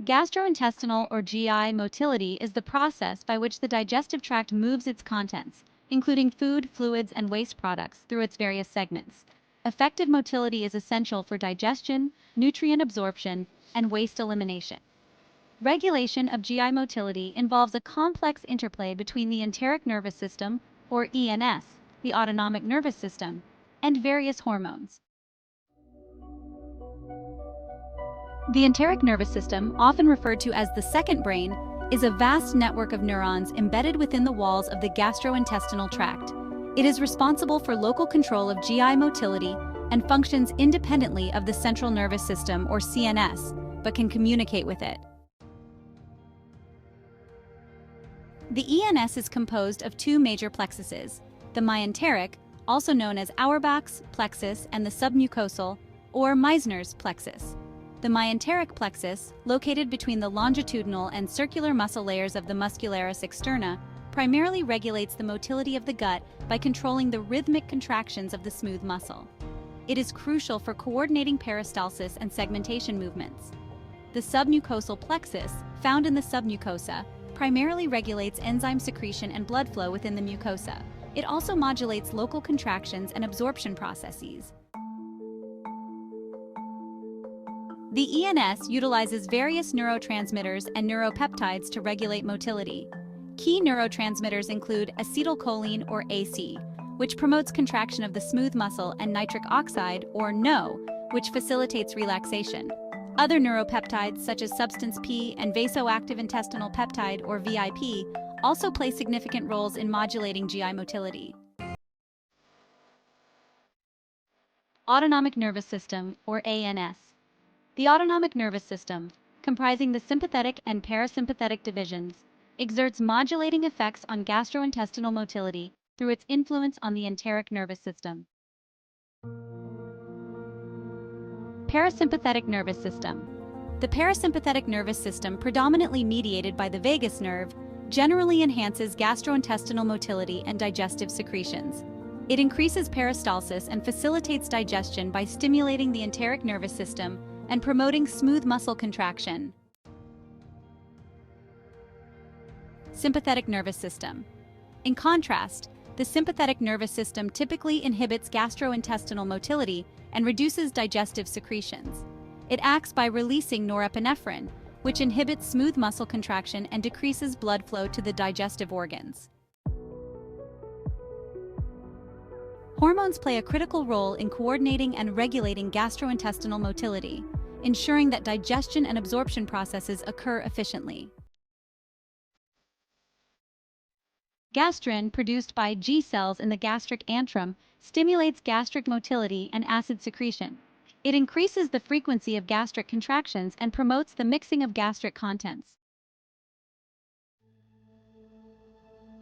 Gastrointestinal or GI motility is the process by which the digestive tract moves its contents, including food, fluids, and waste products, through its various segments. Effective motility is essential for digestion, nutrient absorption, and waste elimination. Regulation of GI motility involves a complex interplay between the enteric nervous system, or ENS, the autonomic nervous system, and various hormones. The enteric nervous system, often referred to as the second brain, is a vast network of neurons embedded within the walls of the gastrointestinal tract. It is responsible for local control of GI motility and functions independently of the central nervous system, or CNS, but can communicate with it. The ENS is composed of two major plexuses, the myenteric, also known as Auerbach's plexus, and the submucosal, or Meissner's plexus. The myenteric plexus, located between the longitudinal and circular muscle layers of the muscularis externa, primarily regulates the motility of the gut by controlling the rhythmic contractions of the smooth muscle. It is crucial for coordinating peristalsis and segmentation movements. The submucosal plexus, found in the submucosa, primarily regulates enzyme secretion and blood flow within the mucosa. It also modulates local contractions and absorption processes. The ENS utilizes various neurotransmitters and neuropeptides to regulate motility. Key neurotransmitters include acetylcholine, or AC, which promotes contraction of the smooth muscle, and nitric oxide, or NO, which facilitates relaxation. Other neuropeptides such as substance P and vasoactive intestinal peptide, or VIP, also play significant roles in modulating GI motility. Autonomic nervous system, or ANS. The autonomic nervous system, comprising the sympathetic and parasympathetic divisions, exerts modulating effects on gastrointestinal motility through its influence on the enteric nervous system. Parasympathetic nervous system. The parasympathetic nervous system, predominantly mediated by the vagus nerve, generally enhances gastrointestinal motility and digestive secretions. It increases peristalsis and facilitates digestion by stimulating the enteric nervous system and promoting smooth muscle contraction. Sympathetic nervous system. In contrast, the sympathetic nervous system typically inhibits gastrointestinal motility and reduces digestive secretions. It acts by releasing norepinephrine, which inhibits smooth muscle contraction and decreases blood flow to the digestive organs. Hormones play a critical role in coordinating and regulating gastrointestinal motility, ensuring that digestion and absorption processes occur efficiently. Gastrin, produced by G cells in the gastric antrum, stimulates gastric motility and acid secretion. It increases the frequency of gastric contractions and promotes the mixing of gastric contents.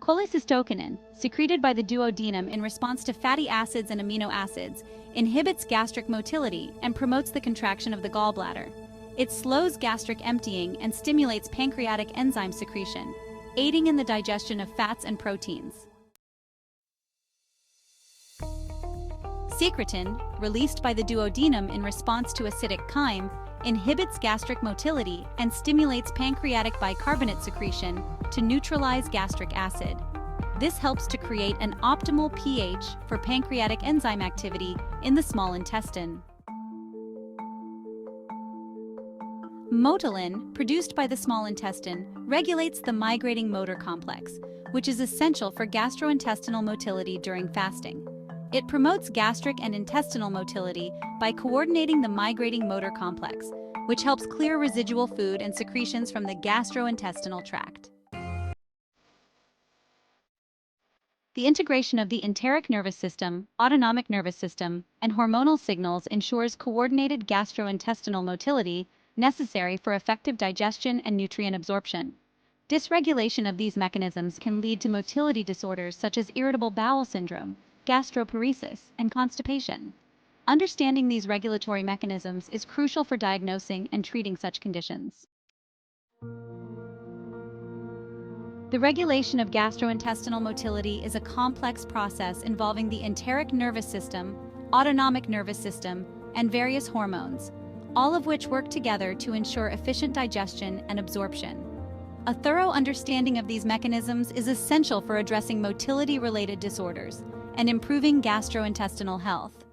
Cholecystokinin, secreted by the duodenum in response to fatty acids and amino acids, inhibits gastric motility and promotes the contraction of the gallbladder. It slows gastric emptying and stimulates pancreatic enzyme secretion, aiding in the digestion of fats and proteins. Secretin, released by the duodenum in response to acidic chyme, inhibits gastric motility and stimulates pancreatic bicarbonate secretion to neutralize gastric acid. This helps to create an optimal pH for pancreatic enzyme activity in the small intestine. Motilin, produced by the small intestine, regulates the migrating motor complex, which is essential for gastrointestinal motility during fasting. It promotes gastric and intestinal motility by coordinating the migrating motor complex, which helps clear residual food and secretions from the gastrointestinal tract. The integration of the enteric nervous system, autonomic nervous system, and hormonal signals ensures coordinated gastrointestinal motility necessary for effective digestion and nutrient absorption. Dysregulation of these mechanisms can lead to motility disorders such as irritable bowel syndrome, gastroparesis, and constipation. Understanding these regulatory mechanisms is crucial for diagnosing and treating such conditions. The regulation of gastrointestinal motility is a complex process involving the enteric nervous system, autonomic nervous system, and various hormones. all of which work together to ensure efficient digestion and absorption. A thorough understanding of these mechanisms is essential for addressing motility-related disorders and improving gastrointestinal health.